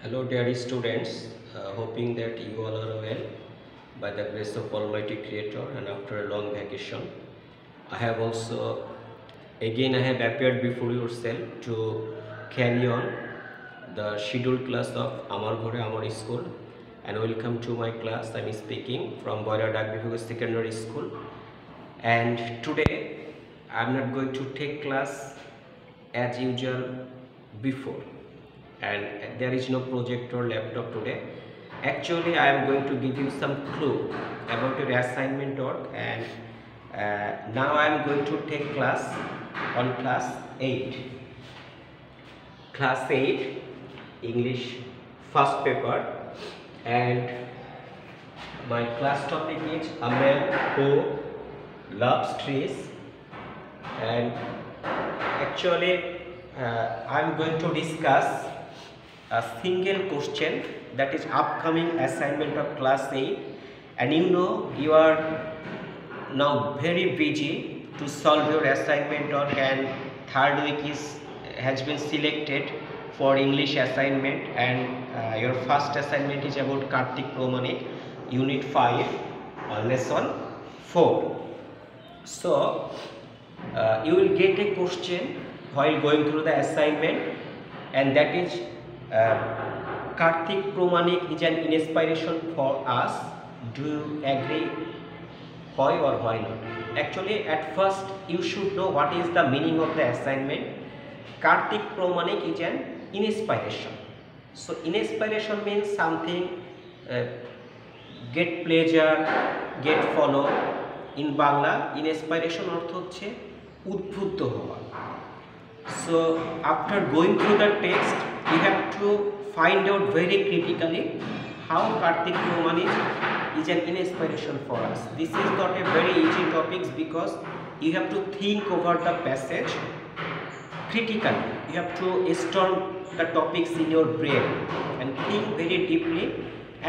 Hello dear students, hoping that you all are well by the grace of Almighty Creator and after a long vacation. I have also I have appeared before yourself to carry on the scheduled class of Amar Ghore Amar School, and welcome to my class. I am speaking from Boyra Dagbibhog Secondary School, and today I am not going to take class as usual before, and there is no projector laptop today. Actually, I am going to give you some clue about your assignment work, and now I am going to take class on class 8. Class 8 English first paper, and my class topic is a man who loves trees. And actually I am going to discuss a single question that is upcoming assignment of class 8, and you are now very busy to solve your assignment work, and third week has been selected for English assignment, and your first assignment is about Kartik Pramanik unit 5 lesson 4. So you will get a question while going through the assignment, and that is Kartik Pramanik is an inspiration for us. Do you agree? Why or why not? Actually, at first you should know what is the meaning of the assignment. Kartik Pramanik is an inspiration. So inspiration means something get pleasure, get follow. In Bangla, inspiration অর্থ হচ্ছে উদ্বুদ্ধ হওয়া. So after going through the text, you have to find out very critically how Kartik Pramanik is an inspiration for us. This is not a very easy topic because you have to think over the passage critically. You have to storm the topics in your brain and think very deeply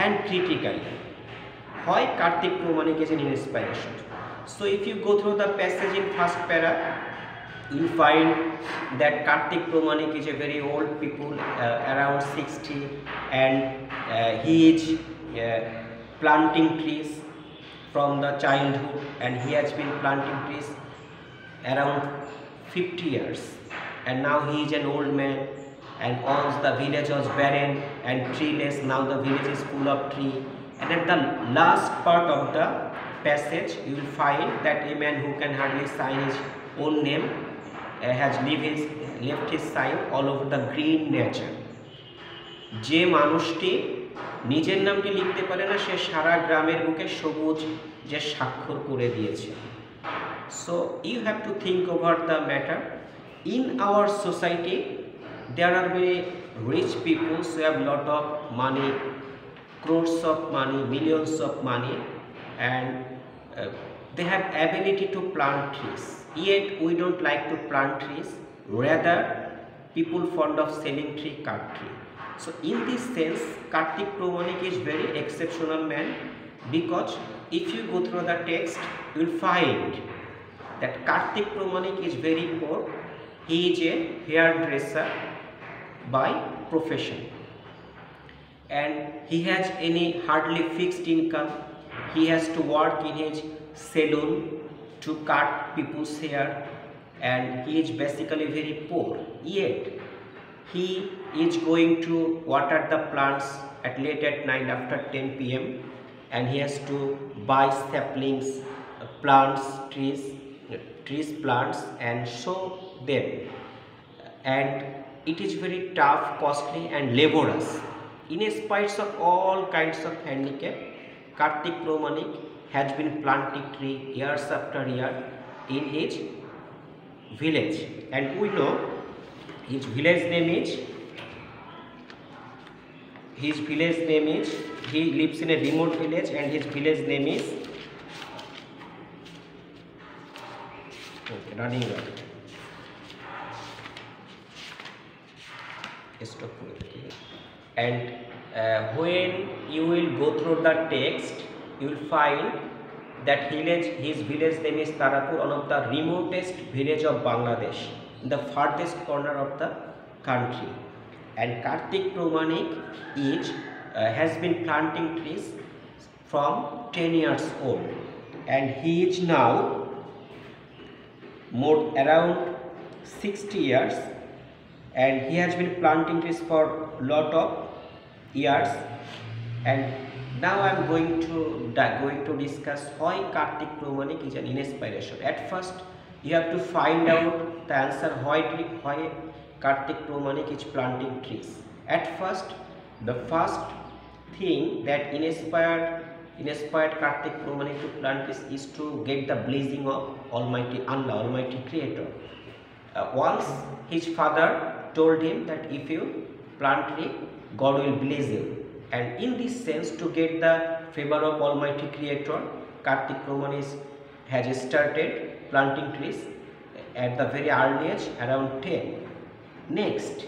and critically. Why Kartik Pramanik is an inspiration? So if you go through the passage in first para, you will find that Kartik Pramanik is a very old people, around 60, and he is planting trees from the childhood, and he has been planting trees around 50 years, and now he is an old man, and once the village was barren and treeless, now the village is full of tree. And at the last part of the passage, you will find that a man who can hardly sign his own name has left his sign all over the green nature. যে মানুষটি নিজের নামটি লিখতে পারে না, সে সারা গ্রামের বুকে সবুজ যে স্বাক্ষর করে দিয়েছে. So you have to think over the matter. In our society, there are very rich people who have lot of money, crores of money, millions of money, and they have ability to plant trees. Yet we don't like to plant trees. Rather, people fond of selling tree, cut tree. So in this sense, Kartik Pramanik is very exceptional man, because if you go through the text, you will find that Kartik Pramanik is very poor. He is a hairdresser by profession, and he has any hardly fixed income. He has to work in his salon to cut people's hair, and he is basically very poor. Yet he is going to water the plants at late at night after 10 p.m. and he has to buy saplings, plants, plants, and sow them, and it is very tough, costly, and laborious. In spite of all kinds of handicap, Kartik Pramanik has been planting tree years after year in his village, and we know his village name is he lives in a remote village, and his village name is running road. And when you will go through the text, you will find that his village name is Tarapur, one of the remotest village of Bangladesh, in the farthest corner of the country. and Kartik Pramanik is has been planting trees from 10 years old, and he is now more around 60 years, and he has been planting trees for lot of years. And now I am going to discuss why Kartik Pramanik is an inspiration. At first, you have to find out the answer why Kartik Pramanik is planting trees. At first, the first thing that inspired Kartik Pramanik to plant trees is to get the blessing of Almighty Allah, Almighty Creator. Once his father told him that if you plant tree, God will bless you. And in this sense, to get the favor of Almighty Creator, Kartik Pramanik has started planting trees at the very early age, around 10. Next,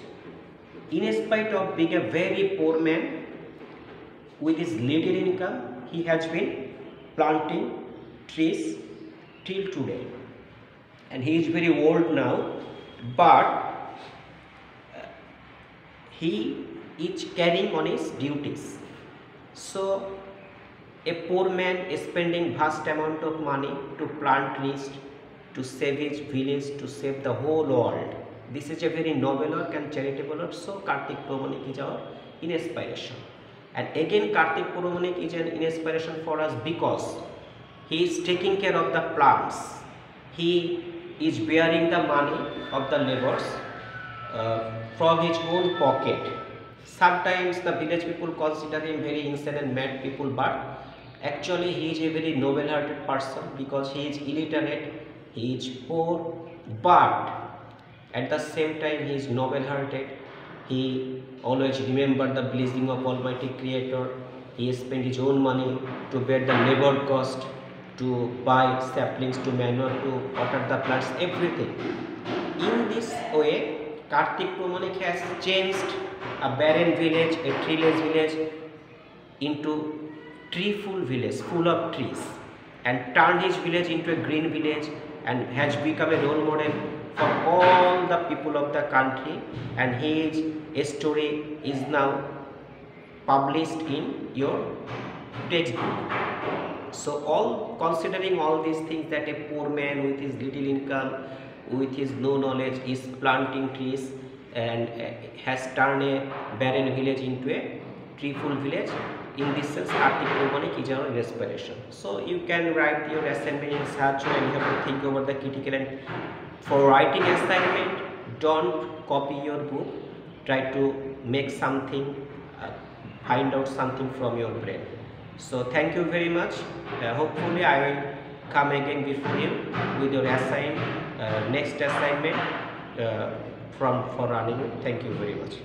in spite of being a very poor man with his little income, he has been planting trees till today. And he is very old now, but he is carrying on his duties. So a poor man is spending vast amount of money to plant trees, to save his village, to save the whole world. This is a very noble work and charitable work. So Kartik Pramanik is our inspiration. And again, Kartik Pramanik is an inspiration for us because he is taking care of the plants. He is bearing the money of the laborers from his own pocket. Sometimes the village people consider him very insane and mad people, but actually he is a very noble-hearted person because he is illiterate, he is poor, but at the same time he is noble-hearted. He always remember the blessing of Almighty Creator. He spent his own money to bear the labor cost, to buy saplings, to manure, to water the plants, everything. In this way, Kartik Pramanik has changed a barren village, a treeless village, into treeful village, full of trees, and turned his village into a green village, and has become a role model for all the people of the country. And his story is now published in your textbook. So considering all these things, that a poor man with his little income, with his no knowledge, is planting trees and has turned a barren village into a treeful village. In this sense, Kartik Pramanik is our inspiration. So you can write your assignment in such way, and you have to think over the critical. And for writing assignment, don't copy your book. Try to make something, find out something from your brain. So thank you very much. Hopefully I will come again before you with your next assignment for running it. Thank you very much.